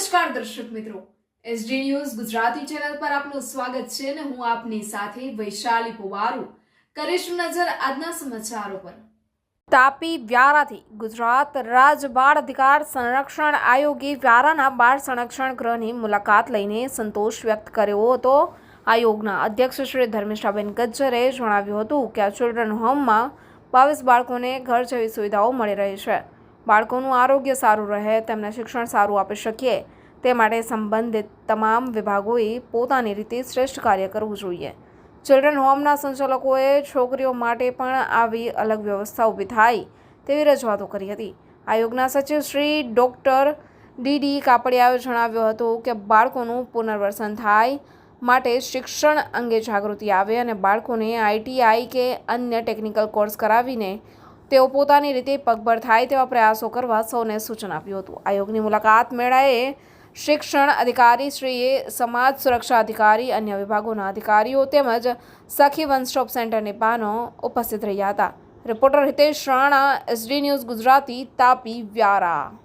નમસ્કાર દર્શક મિત્રો, એસડી ન્યૂઝ ગુજરાતી ચેનલ પર આપનું સ્વાગત છે અને હું આપની સાથે વૈશાલી પુવારુ કરીશું નજર આજના સમાચારો પર। તાપી વ્યારાથી ગુજરાત રાજ્ય બાળ અધિકાર સંરક્ષણ આયોગે વ્યારાના બાળ સંરક્ષણ ગૃહની મુલાકાત લઈને સંતોષ વ્યક્ત કર્યો હતો। આયોગના અધ્યક્ષ શ્રી ધર્મિષ્ઠાબેન ગજ્જરે જણાવ્યું હતું કે આ ચિલ્ડ્રન હોમમાં 22 બાળકોને ઘર જેવી સુવિધાઓ મળી રહી છે। બાળકોનું આરોગ્ય સારું રહે, તેમને શિક્ષણ સારું આપી શકીએ તે માટે સંબંધિત તમામ વિભાગોએ પોતાની રીતે શ્રેષ્ઠ કાર્ય કરવું જોઈએ। ચિલ્ડ્રન હોમના સંચાલકોએ છોકરીઓ માટે પણ આવી અલગ વ્યવસ્થા ઊભી થાય તેવી રજૂઆતો કરી હતી। આયોગના સચિવ શ્રી ડૉક્ટર ડી કાપડિયાએ જણાવ્યું હતું કે બાળકોનું પુનર્વસન થાય માટે શિક્ષણ અંગે જાગૃતિ આવે અને બાળકોને ITI કે અન્ય ટેકનિકલ કોર્સ કરાવીને તેઓ પોતાની રીતે પગભર થાય તેવા પ્રયાસો કરવા સૌને સૂચન આપ્યું હતું। આયોગની મુલાકાત મેળાએ શિક્ષણ અધિકારીશ્રીએ, સમાજ સુરક્ષા અધિકારી, અન્ય વિભાગોના અધિકારીઓ તેમજ સખી વન સ્ટોપ સેન્ટરની બહેનો ઉપસ્થિત રહ્યા હતા। Reporter Hitesh Rana, SD news Gujarati, Tapi Vyara.